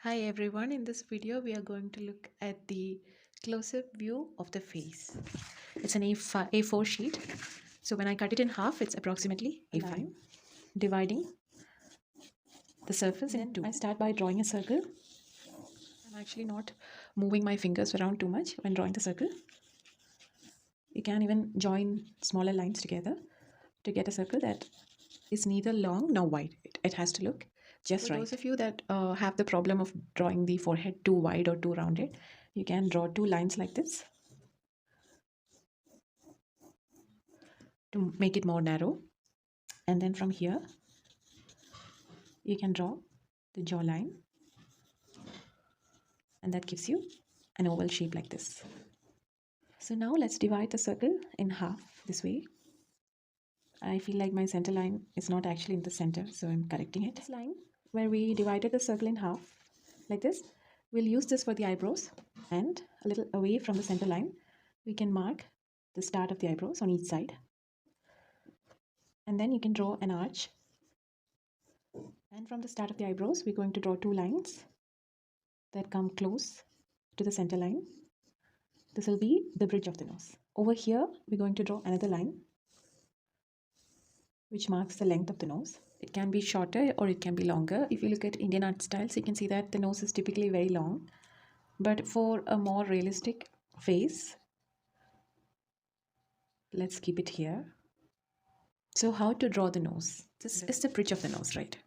Hi everyone, in this video we are going to look at the close-up view of the face. It's an A4 sheet. So when I cut it in half, it's approximately A5, dividing the surface in two. I start by drawing a circle. I'm actually not moving my fingers around too much when drawing the circle. You can even join smaller lines together to get a circle that is neither long nor wide. It has to look just right. For those of you that have the problem of drawing the forehead too wide or too rounded, you can draw two lines like this to make it more narrow. And then from here, you can draw the jawline, and that gives you an oval shape like this. So now let's divide the circle in half this way. I feel like my center line is not actually in the center, so I'm correcting it. This line where we divided the circle in half like this, we'll use this for the eyebrows, and a little away from the center line we can mark the start of the eyebrows on each side, and then you can draw an arch, and from the start of the eyebrows we're going to draw two lines that come close to the center line. This will be the bridge of the nose. Over here we're going to draw another line which marks the length of the nose. It can be shorter or it can be longer. If you look at Indian art styles, you can see that the nose is typically very long. But for a more realistic face, let's keep it here. So how to draw the nose? This is the bridge of the nose, right?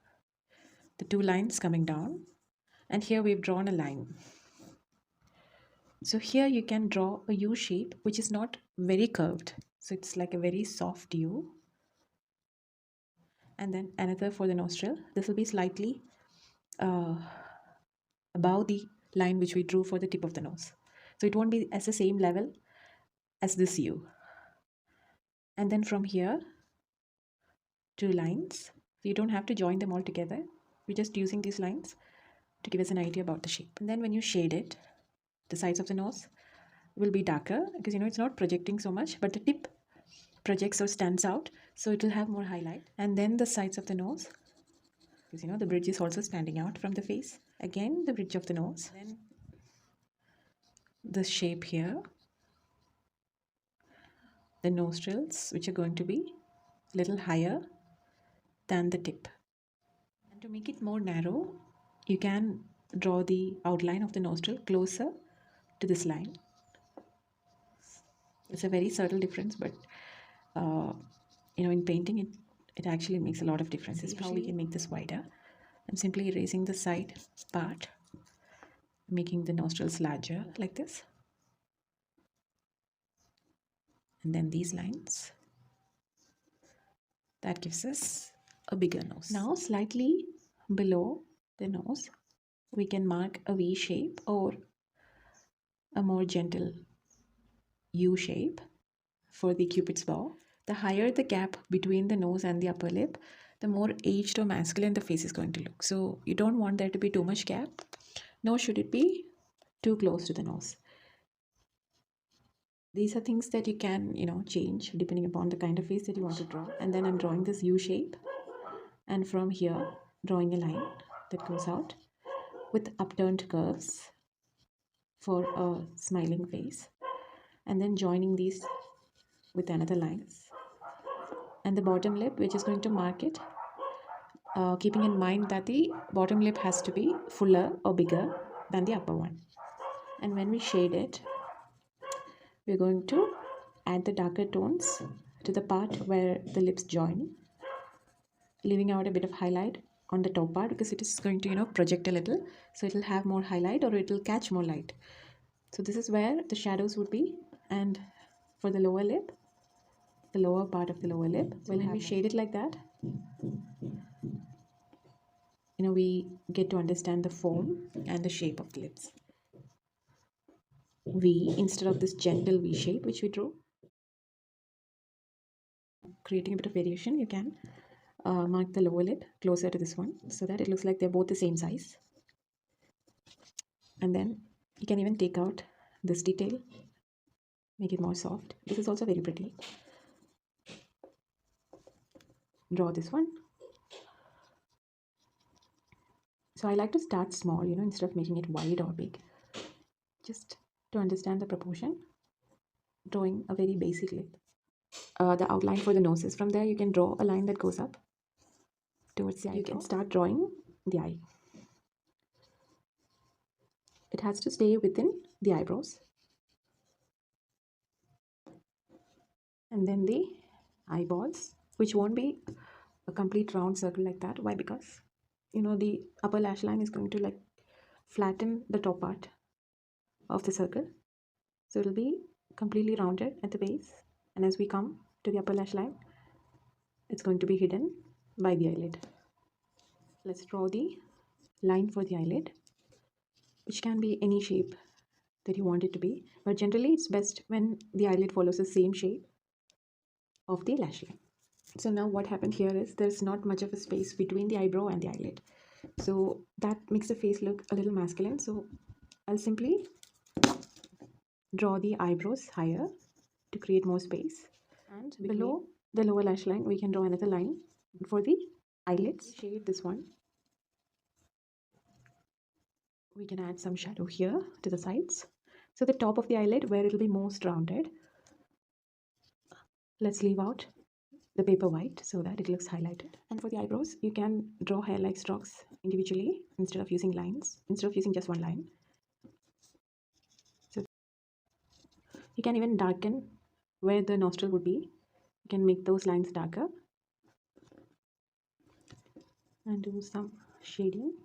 The two lines coming down, and here we've drawn a line. So here you can draw a U shape which is not very curved. So it's like a very soft U. And then another for the nostril. This will be slightly above the line which we drew for the tip of the nose. So it won't be as the same level as this U. And then from here, two lines. So you don't have to join them all together. We're just using these lines to give us an idea about the shape. And then when you shade it, the sides of the nose will be darker because it's not projecting so much, but the tip projects or stands out, so it will have more highlight. And then the sides of the nose, because the bridge is also standing out from the face. Again, the bridge of the nose. Then the shape here, the nostrils, which are going to be a little higher than the tip. And to make it more narrow, you can draw the outline of the nostril closer to this line. It's a very subtle difference, but in painting it actually makes a lot of difference. Especially how we can make this wider. I'm simply erasing the side part, making the nostrils larger like this, and then these lines, that gives us a bigger nose. Now slightly below the nose we can mark a V shape or a more gentle U shape for the Cupid's bow. The higher the gap between the nose and the upper lip, the more aged or masculine the face is going to look. So you don't want there to be too much gap, nor should it be too close to the nose. These are things that you can change depending upon the kind of face that you want to draw. And then I'm drawing this U shape, and from here drawing a line that goes out with upturned curves for a smiling face, and then joining these with another line, and the bottom lip which is going to mark it, keeping in mind that the bottom lip has to be fuller or bigger than the upper one. And when we shade it, we're going to add the darker tones to the part where the lips join, leaving out a bit of highlight on the top part because it is going to project a little, so it will have more highlight or it will catch more light. So this is where the shadows would be. And for the lower lip, the lower part of the lower lip, when we shade it like that, we get to understand the form and the shape of the lips. V instead of this gentle V shape which we drew. Creating a bit of variation, you can mark the lower lip closer to this one so that it looks like they're both the same size. And then you can even take out this detail, make it more soft. This is also very pretty. Draw this one. So I like to start small, instead of making it wide or big. Just to understand the proportion, drawing a very basic lip. The outline for the noses. From there, you can draw a line that goes up towards the eyebrow. You can start drawing the eye. It has to stay within the eyebrows. And then the eyeballs, which won't be a complete round circle like that. Why? Because the upper lash line is going to like flatten the top part of the circle, so it'll be completely rounded at the base, and as we come to the upper lash line, it's going to be hidden by the eyelid. Let's draw the line for the eyelid, which can be any shape that you want it to be, but generally it's best when the eyelid follows the same shape of the lash line. So now what happened here is there's not much of a space between the eyebrow and the eyelid, so that makes the face look a little masculine. So I'll simply draw the eyebrows higher to create more space, and below the lower lash line we can draw another line for the eyelids. Shade this one. We can add some shadow here to the sides, so the top of the eyelid where it'll be most rounded, let's leave out the paper white so that it looks highlighted. And for the eyebrows, you can draw hair like strokes individually instead of using lines, instead of using just one line. So you can even darken where the nostril would be. You can make those lines darker and do some shading.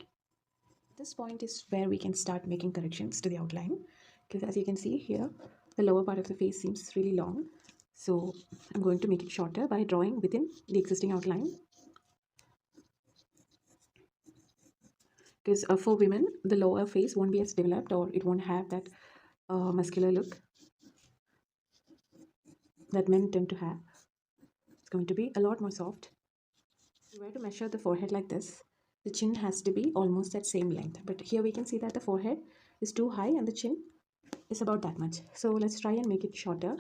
This point is where we can start making corrections to the outline, because as you can see here, the lower part of the face seems really long. So I'm going to make it shorter by drawing within the existing outline. Because for women, the lower face won't be as developed, or it won't have that muscular look that men tend to have. It's going to be a lot more soft. If you were to measure the forehead like this, the chin has to be almost at same length. But here we can see that the forehead is too high and the chin is about that much. So let's try and make it shorter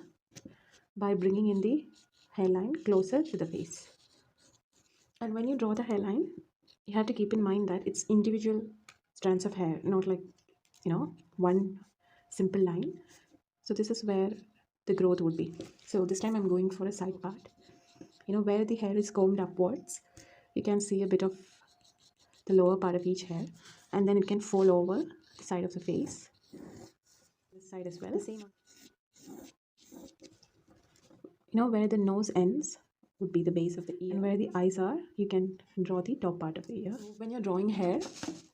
by bringing in the hairline closer to the face. And when you draw the hairline, you have to keep in mind that it's individual strands of hair, not like, one simple line. So this is where the growth would be. So this time I'm going for a side part. Where the hair is combed upwards, you can see a bit of the lower part of each hair, and then it can fall over the side of the face. This side as well. The same. Where the nose ends would be the base of the ear, and where the eyes are, you can draw the top part of the ear. So when you're drawing hair,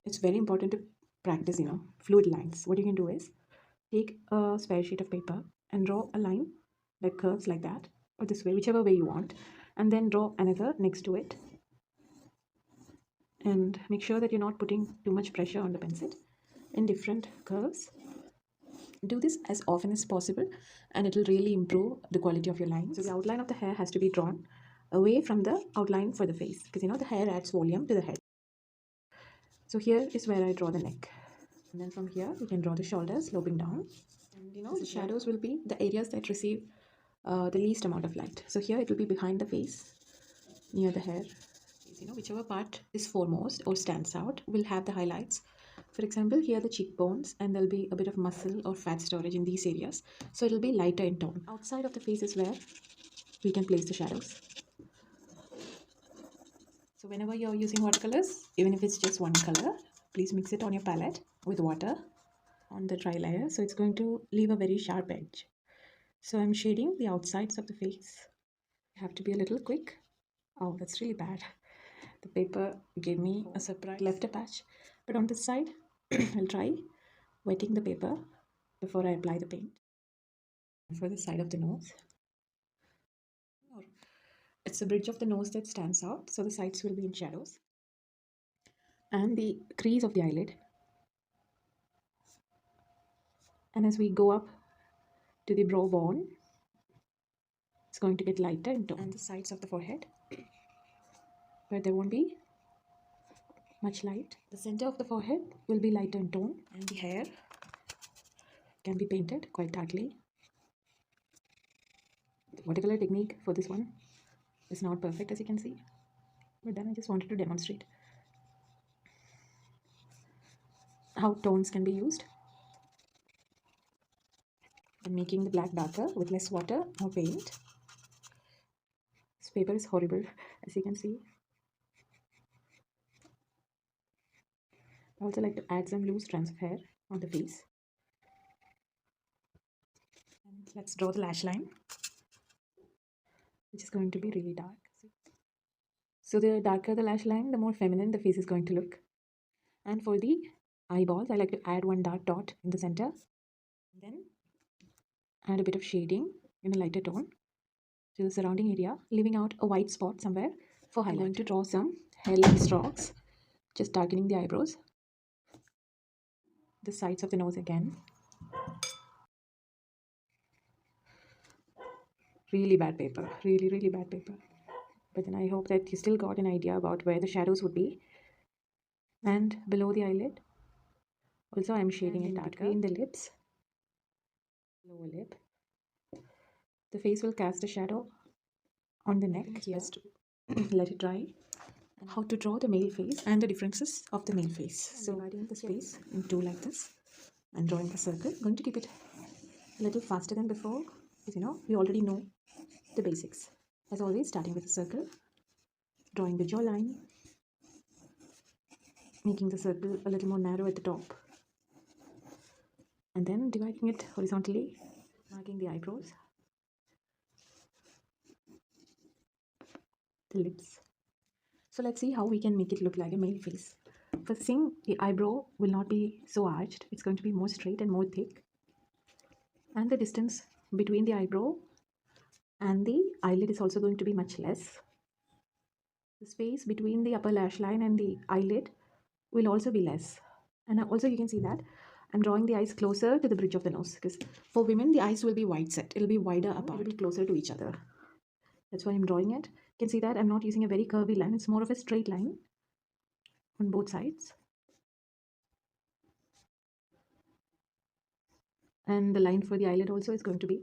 it's very important to practice, fluid lines. What you can do is take a spare sheet of paper and draw a line that curves like that, or this way, whichever way you want, and then draw another next to it, and make sure that you're not putting too much pressure on the pencil in different curves. Do this as often as possible, and it will really improve the quality of your lines. So the outline of the hair has to be drawn away from the outline for the face, because the hair adds volume to the head. So here is where I draw the neck, and then from here you can draw the shoulders sloping down, and the shadows will be the areas that receive the least amount of light. So here it will be behind the face, near the hair. Whichever part is foremost or stands out will have the highlights. For example, here the cheekbones, and there'll be a bit of muscle or fat storage in these areas, so it'll be lighter in tone. Outside of the face is where we can place the shadows. So whenever you're using watercolors, even if it's just one color, please mix it on your palette with water on the dry layer, so it's going to leave a very sharp edge. So I'm shading the outsides of the face. You have to be a little quick. Oh, that's really bad. The paper gave me a surprise, left a patch, but on this side I'll try wetting the paper before I apply the paint. For the side of the nose, it's the bridge of the nose that stands out, so the sides will be in shadows, and the crease of the eyelid. And as we go up to the brow bone, it's going to get lighter in tone. And the sides of the forehead, where there won't be much light, the center of the forehead will be lighter in tone, and the hair can be painted quite darkly. The watercolor technique for this one is not perfect, as you can see, but then I just wanted to demonstrate. how tones can be used, and making the black darker with less water or paint. This paper is horrible, as you can see. I also like to add some loose strands of hair on the face. And let's draw the lash line, which is going to be really dark. So the darker the lash line, the more feminine the face is going to look. And for the eyeballs, I like to add one dark dot in the center. Then add a bit of shading in a lighter tone to the surrounding area, leaving out a white spot somewhere for highlight. I'm going to draw some hairline strokes, just darkening the eyebrows, the sides of the nose again. Really bad paper, really bad paper. But then I hope that you still got an idea about where the shadows would be. And below the eyelid, also I'm shading it darker in the lips, lower lip. The face will cast a shadow on the neck. Just let it dry. And how to draw the male face and the differences of the male face. So dividing the space in two like this and drawing a circle. I'm going to keep it a little faster than before, because we already know the basics. As always, starting with a circle, drawing the jawline, making the circle a little more narrow at the top, and then dividing it horizontally, marking the eyebrows, the lips. So let's see how we can make it look like a male face. First thing, the eyebrow will not be so arched. It's going to be more straight and more thick. And the distance between the eyebrow and the eyelid is also going to be much less. The space between the upper lash line and the eyelid will also be less. And also you can see that I'm drawing the eyes closer to the bridge of the nose, because for women the eyes will be wide set. It'll be wider apart. It'll be closer to each other. That's why I'm drawing it. You can see that I'm not using a very curvy line. It's more of a straight line on both sides. And the line for the eyelid also is going to be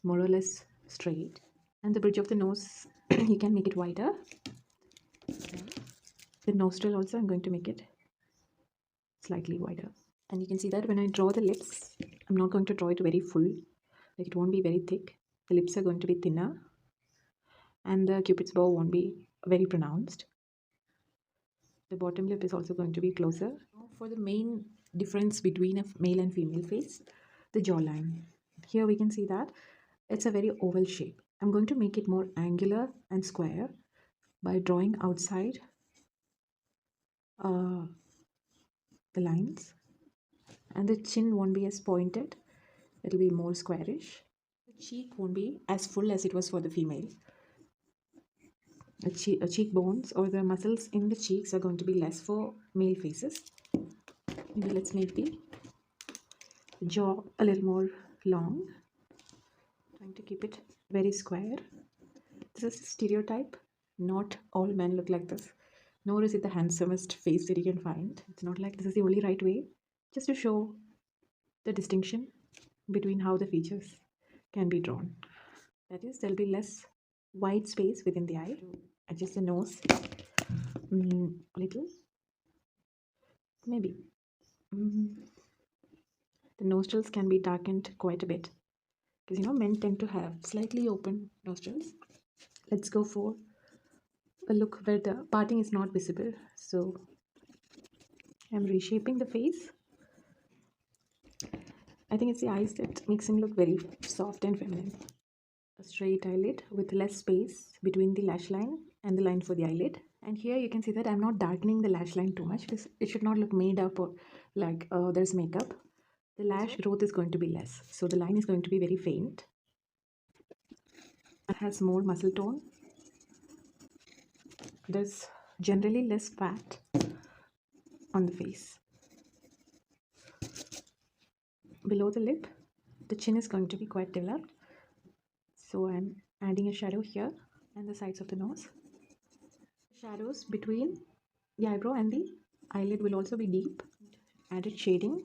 more or less straight. And the bridge of the nose, you can make it wider. The nostril also, I'm going to make it slightly wider. And you can see that when I draw the lips, I'm not going to draw it very full. Like, it won't be very thick. The lips are going to be thinner. And the cupid's bow won't be very pronounced. The bottom lip is also going to be closer. For the main difference between a male and female face, the jawline. Here we can see that it's a very oval shape. I'm going to make it more angular and square by drawing outside the lines. And the chin won't be as pointed. It'll be more squarish. The cheek won't be as full as it was for the female. The cheekbones or the muscles in the cheeks are going to be less for male faces. Maybe let's make the jaw a little more long. Trying to keep it very square. This is a stereotype. Not all men look like this. Nor is it the handsomest face that you can find. It's not like this is the only right way. Just to show the distinction between how the features can be drawn. That is, there'll be less white space within the eye. Adjust the nose a little. Maybe. The nostrils can be darkened quite a bit, because men tend to have slightly open nostrils. Let's go for a look where the parting is not visible. So I'm reshaping the face. I think it's the eyes that makes him look very soft and feminine. A straight eyelid with less space between the lash line and the line for the eyelid. And here you can see that I'm not darkening the lash line too much, because it should not look made up or like there's makeup. The lash growth is going to be less, so the line is going to be very faint. It has more muscle tone. There's generally less fat on the face. Below the lip, the chin is going to be quite developed, so I'm adding a shadow here and the sides of the nose. Shadows between the eyebrow and the eyelid will also be deep. Added shading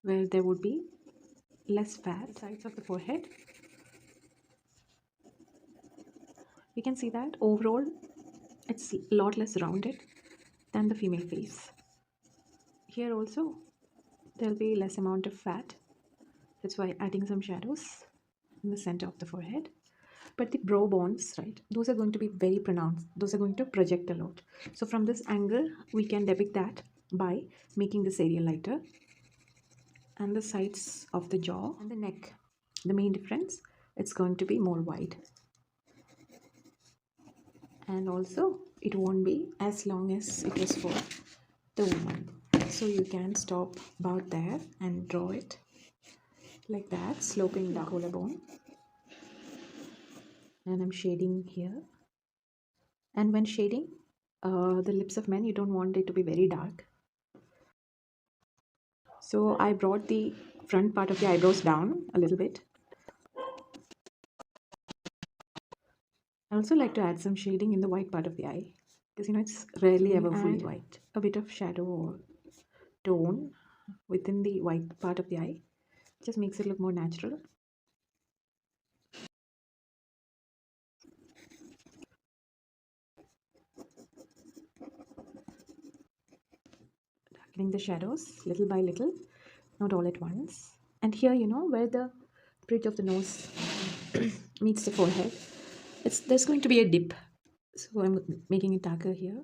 where there would be less fat. Sides of the forehead, you can see that overall it's a lot less rounded than the female face. Here also there'll be less amount of fat. That's why adding some shadows in the center of the forehead. But the brow bones, right, those are going to be very pronounced. Those are going to project a lot. So from this angle, we can depict that by making this area lighter. And the sides of the jaw and the neck, the main difference, it's going to be more wide. And also, it won't be as long as it was for the woman. So you can stop about there and draw it like that, sloping the collarbone. And I'm shading here. And when shading the lips of men, you don't want it to be very dark. So I brought the front part of the eyebrows down a little bit. I also like to add some shading in the white part of the eye, because it's rarely ever fully white. A bit of shadow or tone within the white part of the eye just makes it look more natural. Darkening the shadows little by little, not all at once. And here, where the bridge of the nose meets the forehead, there's going to be a dip. So I'm making it darker here.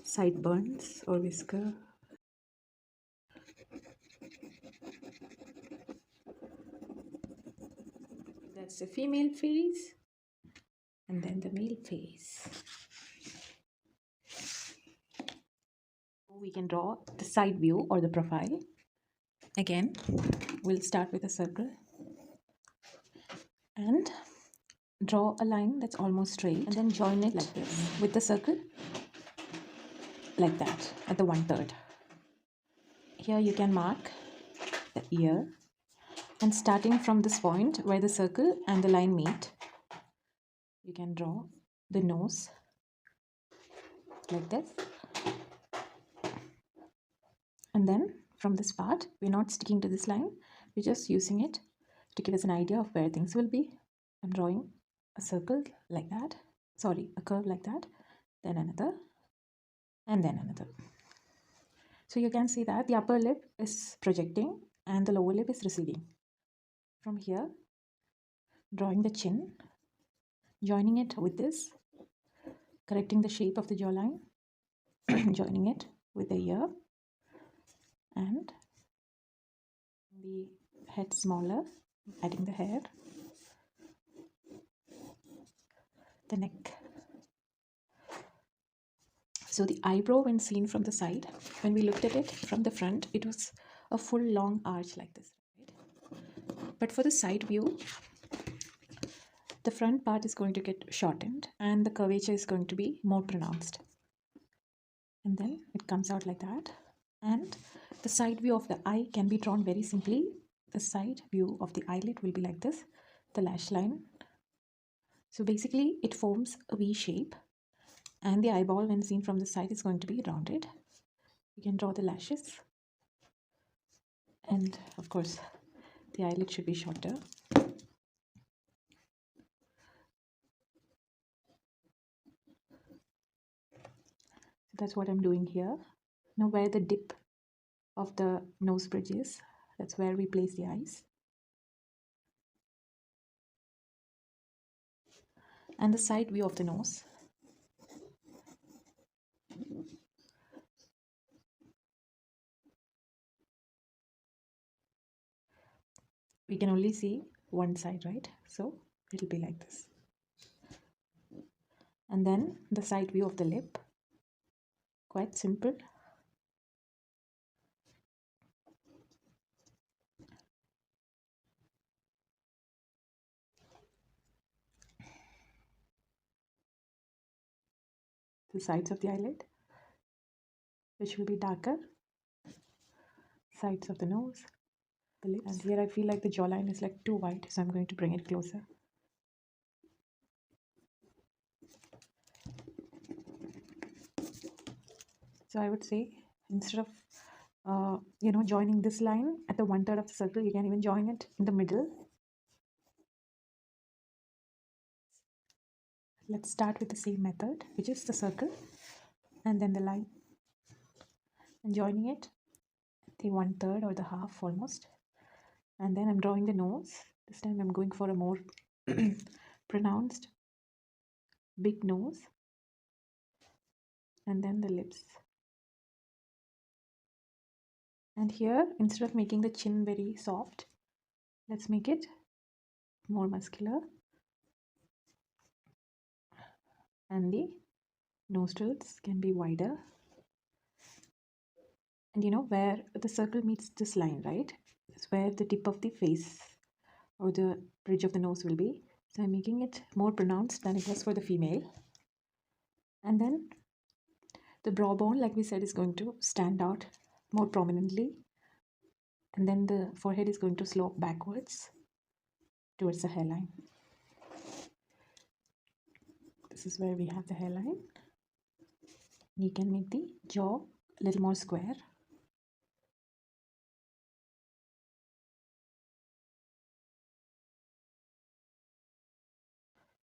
Sideburns or whisker. That's the female face. And then the male face. We can draw the side view or the profile. Again, we'll start with a circle and draw a line that's almost straight, and then join it like this with the circle, like that, at the 1/3. Here you can mark the ear, and starting from this point where the circle and the line meet, you can draw the nose like this. And then from this part, we're not sticking to this line, we're just using it to give us an idea of where things will be. I'm drawing a circle like that, sorry, a curve like that, then another, and then another. So you can see that the upper lip is projecting and the lower lip is receding. From here, drawing the chin, joining it with this, correcting the shape of the jawline, joining it with the ear, and the head smaller, adding the hair, the neck. So the eyebrow, when seen from the side, when we looked at it from the front, it was a full long arch like this, right? But for the side view, the front part is going to get shortened and the curvature is going to be more pronounced. And then it comes out like that. And the side view of the eye can be drawn very simply. The side view of the eyelid will be like this, the lash line. So basically it forms a V shape, and the eyeball, when seen from the side, is going to be rounded. You can draw the lashes, and of course the eyelid should be shorter. So that's what I'm doing here. Now where the dip of the nose bridge is, that's where we place the eyes. And the side view of the nose. We can only see one side, right? So it'll be like this. And then the side view of the lip, quite simple. The sides of the eyelid, which will be darker, sides of the nose, the lips. And here I feel like the jawline is like too white, so I'm going to bring it closer. So I would say, instead of joining this line at the 1/3 of the circle, you can even join it in the middle. Let's start with the same method, which is the circle, and then the line, and joining it the 1/3 or the half almost. And then I'm drawing the nose. This time I'm going for a more pronounced big nose, and then the lips. And here, instead of making the chin very soft, let's make it more muscular, and the nostrils can be wider. And you know where the circle meets this line, right? It's where the tip of the face or the bridge of the nose will be. So I'm making it more pronounced than it was for the female. And then the brow bone, like we said, is going to stand out more prominently. And then the forehead is going to slope backwards towards the hairline. This is where we have the hairline. You can make the jaw a little more square.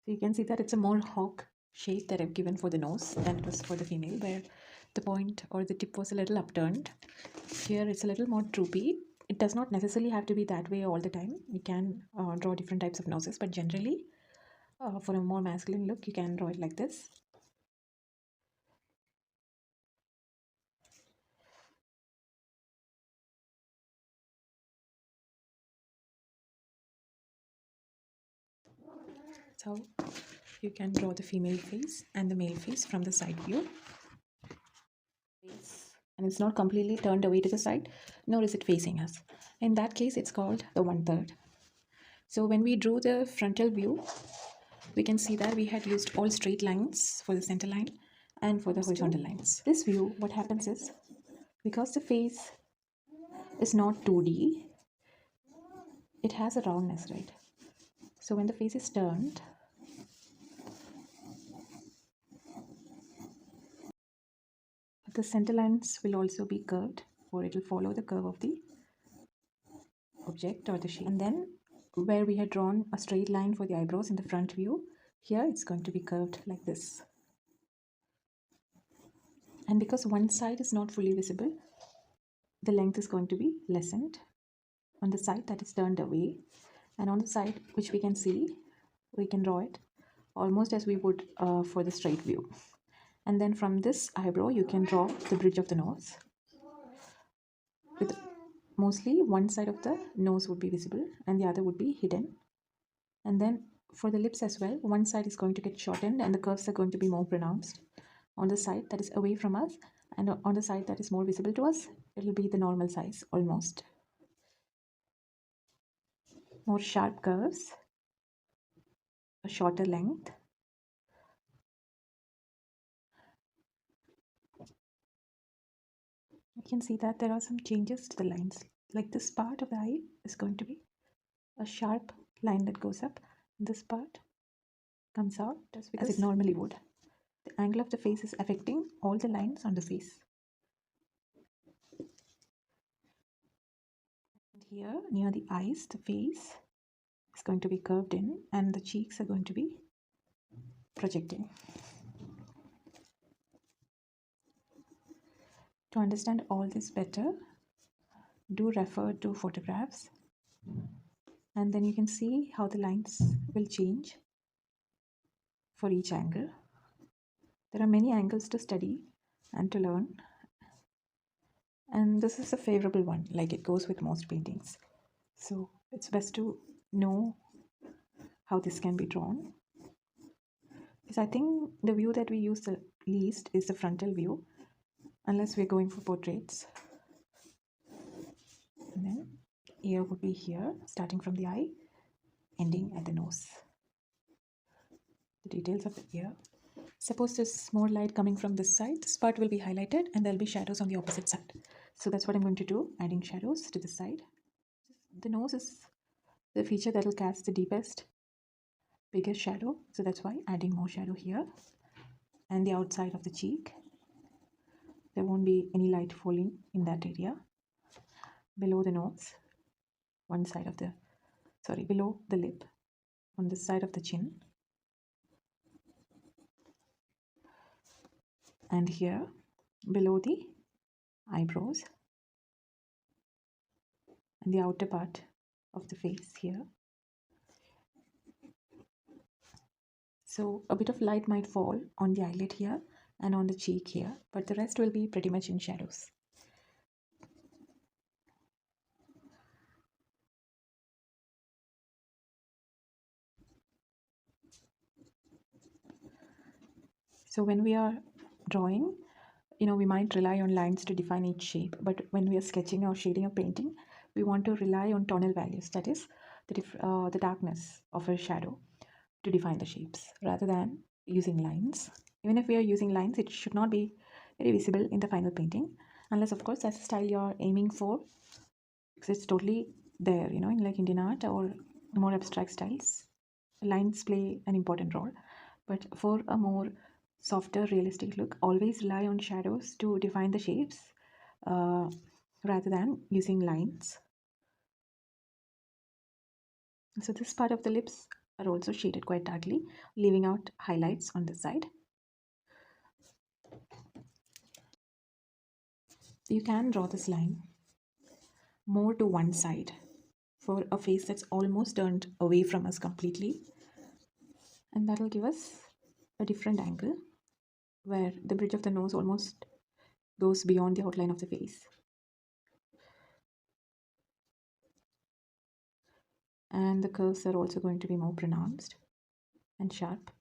So you can see that it's a more hawk shape that I've given for the nose than it was for the female, where the point or the tip was a little upturned. Here it's a little more droopy. It does not necessarily have to be that way all the time. You can draw different types of noses, but generally for a more masculine look, you can draw it like this. That's how you can draw the female face and the male face from the side view. And it's not completely turned away to the side, nor is it facing us. In that case, it's called the 1/3. So when we drew the frontal view, we can see that we had used all straight lines for the center line and for the horizontal lines. This view, what happens is, because the face is not 2D, it has a roundness, right? So when the face is turned, the center lines will also be curved, or it will follow the curve of the object or the shape. And then where we had drawn a straight line for the eyebrows in the front view, here it's going to be curved like this. And because one side is not fully visible, the length is going to be lessened on the side that is turned away, and on the side which we can see, we can draw it almost as we would for the straight view. And then from this eyebrow you can draw the bridge of the nose, with mostly one side of the nose would be visible and the other would be hidden. And then for the lips as well, one side is going to get shortened and the curves are going to be more pronounced on the side that is away from us, and on the side that is more visible to us, it will be the normal size almost. More sharp curves, a shorter length. You can see that there are some changes to the lines. Like this part of the eye is going to be a sharp line that goes up. This part comes out just because it normally would. The angle of the face is affecting all the lines on the face. And here near the eyes, the face is going to be curved in and the cheeks are going to be projecting. To understand all this better, do refer to photographs, and then you can see how the lines will change for each angle. There are many angles to study and to learn, and this is a favorable one, like it goes with most paintings. So it's best to know how this can be drawn, because I think the view that we use the least is the frontal view, unless we're going for portraits. And then ear would be here, starting from the eye, ending at the nose. The details of the ear. Suppose there's more light coming from this side, this part will be highlighted and there'll be shadows on the opposite side. So that's what I'm going to do, adding shadows to the side. The nose is the feature that will cast the deepest, biggest shadow. So that's why adding more shadow here. And the outside of the cheek, there won't be any light falling in that area. Below the nose, one side of the, below the lip, on this side of the chin. and here below the eyebrows and the outer part of the face here. So a bit of light might fall on the eyelid here and on the cheek here, but the rest will be pretty much in shadows. So when we are drawing, we might rely on lines to define each shape, but when we are sketching or shading or painting, we want to rely on tonal values, that is the darkness of a shadow, to define the shapes rather than using lines. Even if we are using lines, it should not be very visible in the final painting, unless of course that's the style you're aiming for, because it's totally there, in like Indian art or more abstract styles. Lines play an important role, but for a more softer, realistic look, always rely on shadows to define the shapes uh, rather than using lines. So this part of the lips are also shaded quite darkly, leaving out highlights on the side. You can draw this line more to one side for a face that's almost turned away from us completely, and that will give us a different angle where the bridge of the nose almost goes beyond the outline of the face. And the curves are also going to be more pronounced and sharp,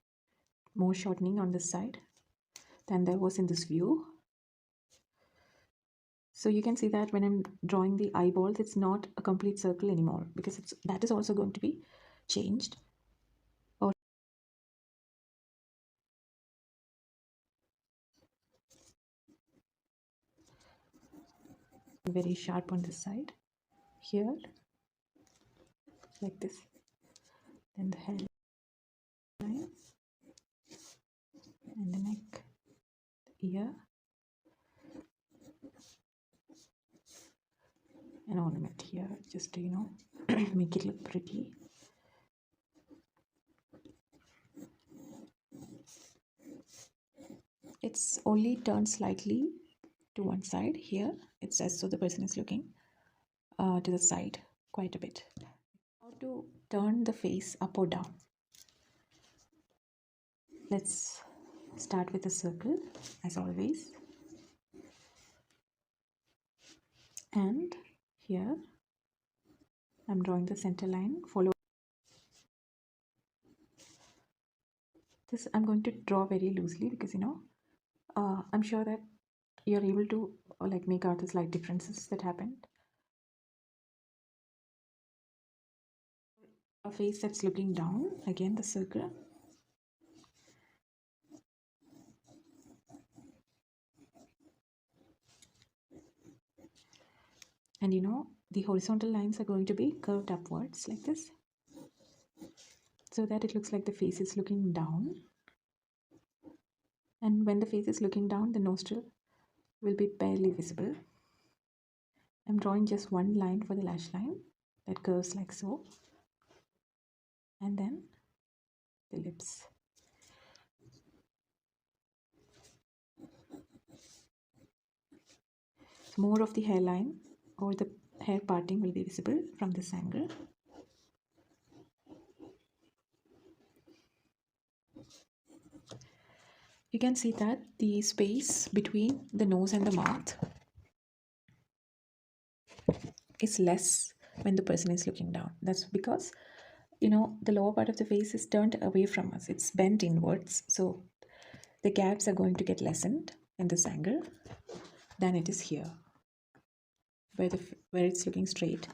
more shortening on this side than there was in this view. So you can see that when I'm drawing the eyeballs, it's not a complete circle anymore, because that is also going to be changed. Or very sharp on this side here, like this. Then the hairline and the neck, the ear, an ornament here, just to make it look pretty. It's only turned slightly to one side here. It's as though the person is looking to the side quite a bit. How to turn the face up or down? Let's start with a circle as always, and here I'm drawing the center line. Follow this. I'm going to draw very loosely because I'm sure that you're able to like make out the slight differences that happened. A face that's looking down, again the circle, and the horizontal lines are going to be curved upwards like this, so that it looks like the face is looking down. And when the face is looking down, the nostril will be barely visible. I'm drawing just one line for the lash line that curves like so, and then the lips. So more of the hairline or the hair parting will be visible from this angle. You can see that the space between the nose and the mouth is less when the person is looking down. That's because the lower part of the face is turned away from us, it's bent inwards, so the gaps are going to get lessened in this angle than it is here where it's looking straight.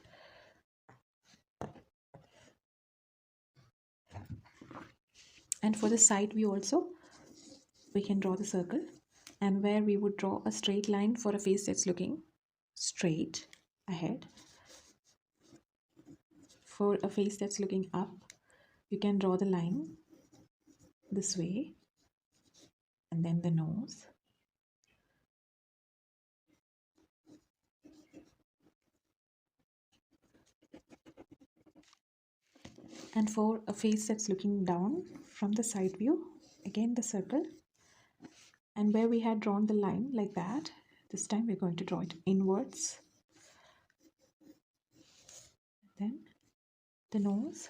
And for the side view also, we can draw the circle, and where we would draw a straight line for a face that's looking straight ahead, for a face that's looking up, you can draw the line this way, and then the nose, and for a face that's looking down from the side view, again the circle, And where we had drawn the line like that, this time we're going to draw it inwards. Then the nose.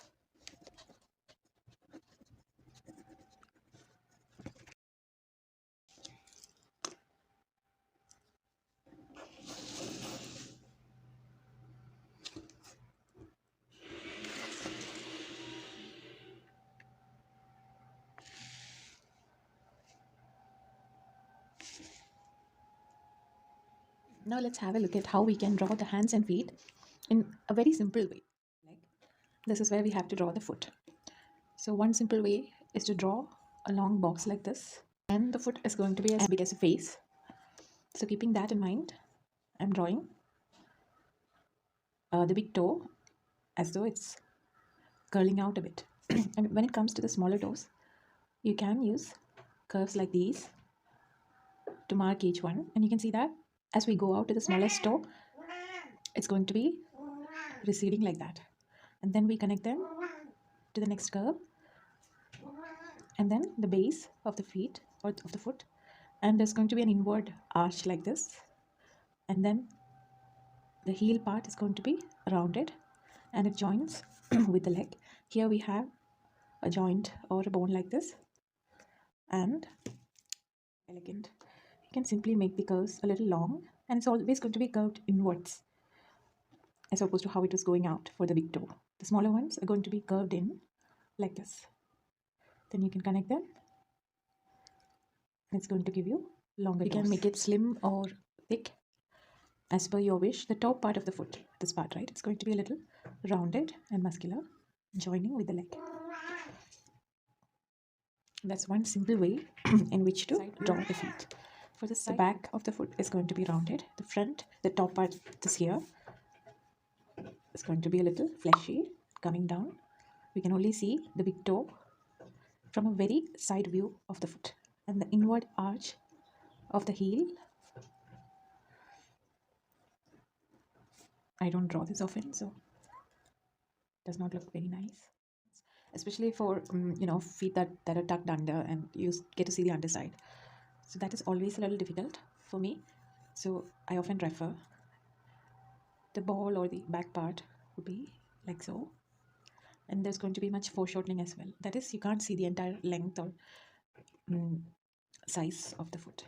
Now let's have a look at how we can draw the hands and feet in a very simple way. Like this is where we have to draw the foot. So one simple way is to draw a long box like this, and the foot is going to be as big as a face. So keeping that in mind, I'm drawing the big toe as though it's curling out a bit. And when it comes to the smaller toes, you can use curves like these to mark each one, and you can see that as we go out to the smallest toe, it's going to be receding like that, and then we connect them to the next curve, and then the base of the feet or of the foot, and there's going to be an inward arch like this, and then the heel part is going to be rounded and it joins with the leg. Here we have a joint or a bone like this, and elegant. You can simply make the curves a little long, and it's always going to be curved inwards as opposed to how it was going out for the big toe. The smaller ones are going to be curved in like this. Then you can connect them, and it's going to give you longer. You can make it slim or thick as per your wish. The top part of the foot, this part, right, it's going to be a little rounded and muscular, joining with the leg. That's one simple way in which to draw the feet. For the back of the foot is going to be rounded. The front, the top part, this here, is going to be a little fleshy, coming down. We can only see the big toe from a very side view of the foot, and the inward arch of the heel. I don't draw this often, so it does not look very nice, especially for feet that are tucked under and you get to see the underside. So that is always a little difficult for me, so I often refer the ball or the back part would be like so, and there's going to be much foreshortening as well. That is, you can't see the entire length or size of the foot.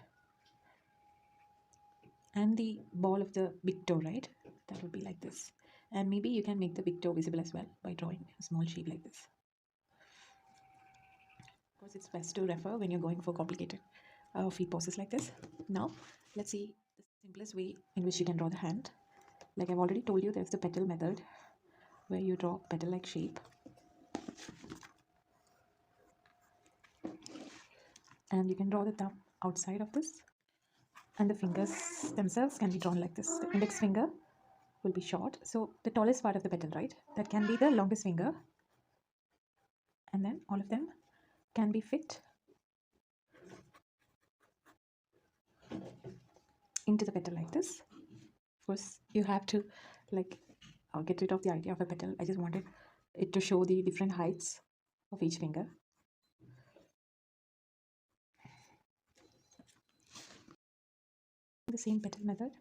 And the ball of the big toe, right, that would be like this, and maybe you can make the big toe visible as well by drawing a small shape like this. Of course, it's best to refer when you're going for complicated feet poses like this. Now let's see the simplest way in which you can draw the hand. Like I've already told you, there's the petal method where you draw petal like shape, and you can draw the thumb outside of this, and the fingers themselves can be drawn like this. The index finger will be short, so the tallest part of the petal, right, that can be the longest finger, and then all of them can be fit into the petal like this. Of course, you have to get rid of the idea of a petal. I just wanted it to show the different heights of each finger. The same petal method,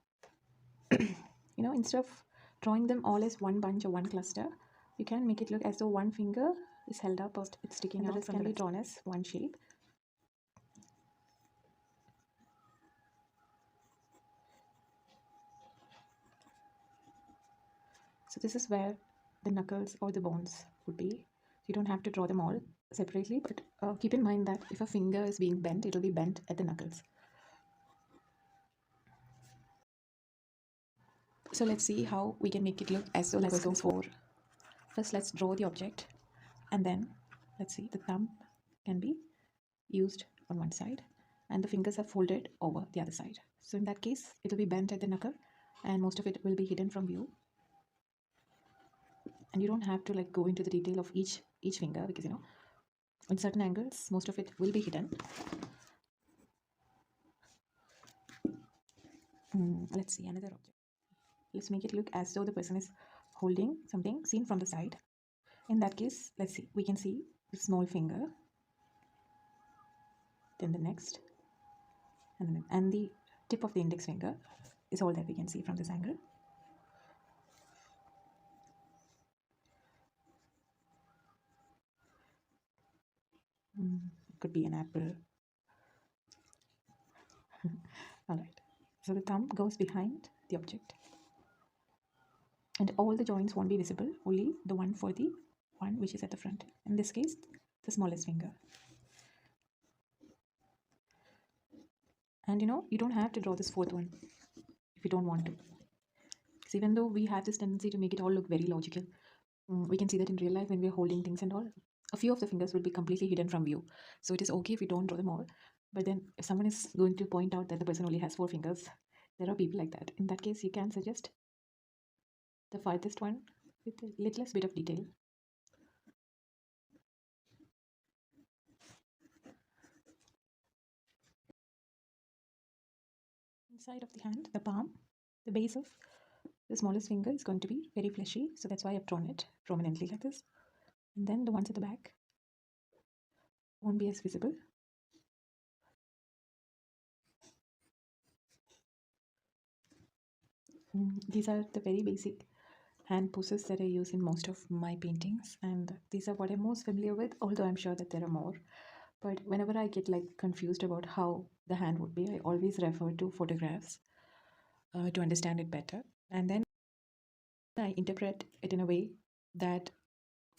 instead of drawing them all as one bunch or one cluster, you can make it look as though one finger is held up or it's sticking out. This can be drawn as one shape. So this is where the knuckles or the bones would be. You don't have to draw them all separately, but keep in mind that if a finger is being bent, it will be bent at the knuckles. So let's see how we can make it look as though the person is four. First, let's draw the object, and then let's see, the thumb can be used on one side and the fingers are folded over the other side. So in that case, it will be bent at the knuckle and most of it will be hidden from view. And you don't have to go into the detail of each finger, because in certain angles most of it will be hidden. Let's see another object. Let's make it look as though the person is holding something seen from the side. In that case, let's see, we can see the small finger, then the next, and the tip of the index finger is all that we can see from this angle. It could be an apple. All right. So the thumb goes behind the object, and all the joints won't be visible, only the one for the one which is at the front. In this case, the smallest finger. And you don't have to draw this fourth one if you don't want to. Because even though we have this tendency to make it all look very logical, we can see that in real life when we're holding things and all, a few of the fingers will be completely hidden from view. So it is okay if we don't draw them all. But then if someone is going to point out that the person only has four fingers, there are people like that. In that case, you can suggest the farthest one with a littlest bit of detail. Inside of the hand, the palm, the base of the smallest finger is going to be very fleshy. So that's why I've drawn it prominently like this. And then the ones at the back won't be as visible. These are the very basic hand poses that I use in most of my paintings, and these are what I'm most familiar with, although I'm sure that there are more. But whenever I get like confused about how the hand would be, I always refer to photographs to understand it better, and then I interpret it in a way that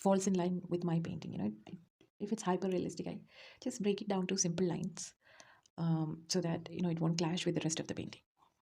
falls in line with my painting. If it's hyper realistic, I just break it down to simple lines, so that it won't clash with the rest of the painting.